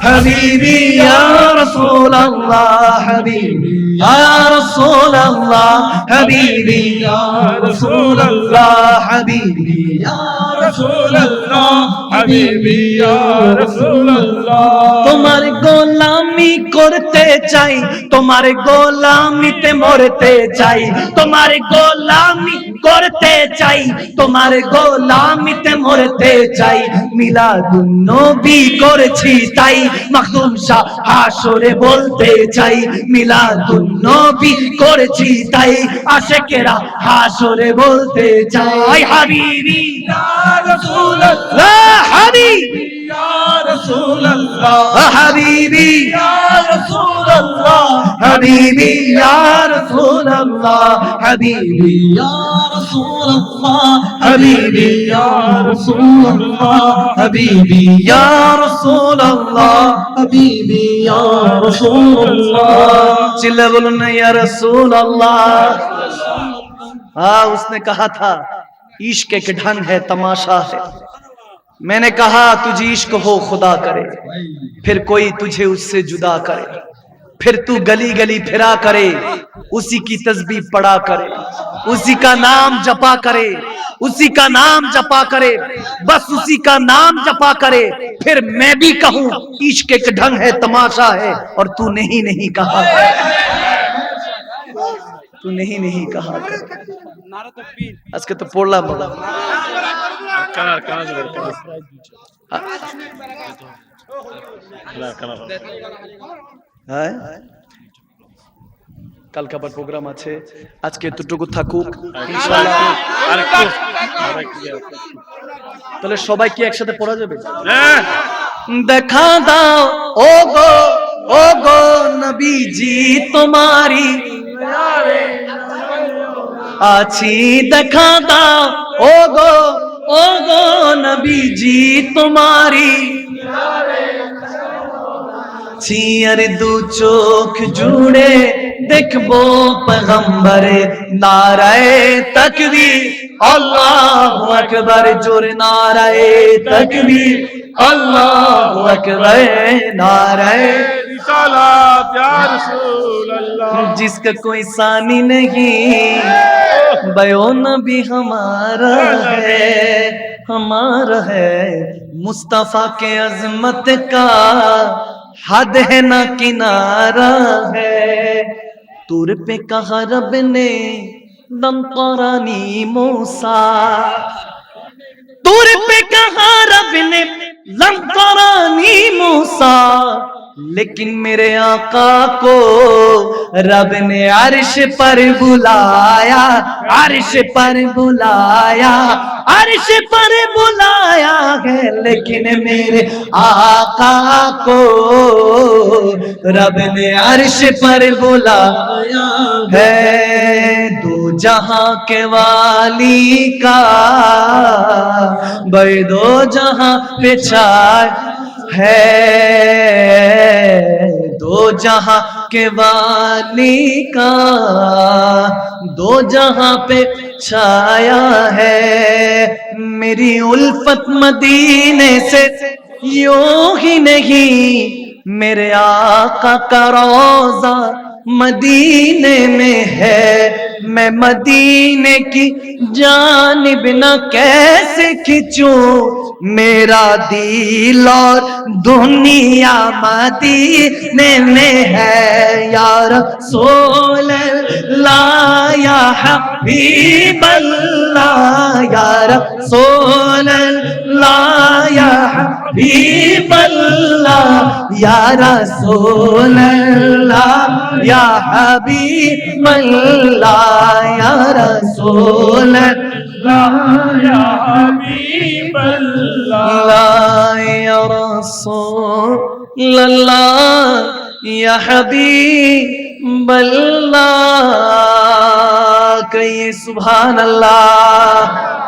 হাবিবি ইয়া রাসূলুল্লাহ হাবিবি ইয়া রাসূলুল্লাহ হাবিবি ইয়া রাসূলুল্লাহ হাবিবি ইয়া রাসূলুল্লাহ হাবিবি ইয়া রাসূলুল্লাহ তোমার গোলামি করতে চাই তোমার গোলামিতে মরতে চাই তোমার গোলামি করতে চাই তোমার গোলামিতে মরতে চাই মিলাদুন নবী করেছি তাই মাখদুম শাহ হাসরে বলতে চাই মিলাদুন নবী করেছি তাই আশিকেরা হাসরে বলতে চাই হাবিবি ইয়া রাসূলুল্লাহ হাবিবি ইয়া রাসূলুল্লাহ হাবিবি ইয়া রাসূলুল্লাহ হাবিবি ইয়া রাসূলুল্লাহ হাবিবি ইয়া রাসূলুল্লাহ হাবিবি ইয়া রাসূলুল্লাহ হাবিবি ইয়া রাসূলুল্লাহ হাবিবি ইয়া রাসূলুল্লাহ চিল্লা বলুন না ইয়া রাসূলুল্লাহ हाँ उसने कहा था इश्क एक ढंग है तमाशा है मैंने कहा तुझे इश्क हो खुदा करे फिर कोई तुझे उससे जुदा करे फिर तू गली गली फिरा करे उसी की तस्बीह पढ़ा करे उसी का नाम जपा करे उसी का नाम जपा करे बस उसी का नाम जपा करे फिर मैं भी कहूं इश्क एक ढंग है तमाशा है और तू नहीं कहा तू नहीं कहा আজকে তো পড়লাম বাবা হ্যাঁ কালকে আবার প্রোগ্রাম আছে আজকে এতটুকু থাকুক ইনশাআল্লাহ তাহলে সবাই কি একসাথে পড়া যাবে দেখা দাও ও গো নবীজি তোমারি আছি দেখা দাও ও গো নবীজি তোমারি ছিয়ার দু চোখ জুড়ে দেখবো পয়গম্বরে নারায়ে তাকবীর আল্লাহু আকবার জোরে নারায়ে তাকবীর আল্লাহু আকবার নারায়ে रिसालत या रसूल अल्लाह जिसका कोई सानी नहीं बयान भी हमारा है मुस्तफा के अजमत का हद है ना किनारा है तुर पे कहा रब ने दम करानी मूसा तुर पे कहा रब ने दम करानी मूसा लेकिन मेरे आका को रब ने अर्श पर बुलाया अर्श पर बुलाया अर्श पर बुलाया है लेकिन मेरे आका को रब ने अर्श पर बुलाया है दो जहां के वाली का भाई दो जहां पे छाया है दो जहां के वाली का दो जहां पे छाया है मेरी उल्फत मदीने से यूं ही नहीं मेरे आका का रोजा मदीने में है मैं मदीने की जानिब न कैसे खिंचूं मेरा दिल और दुनिया मदीने में है या रसूल अल्लाह या हबीब अल्लाह या रसूल अल्लाह या हबीब अल्लाह या रसूल अल्लाह या हबीब अल्लाह या रसूल अल्लाह या हबीब अल्लाह या रसूल अल्लाह या हबीब अल्लाह कहिए सुभान अल्लाह।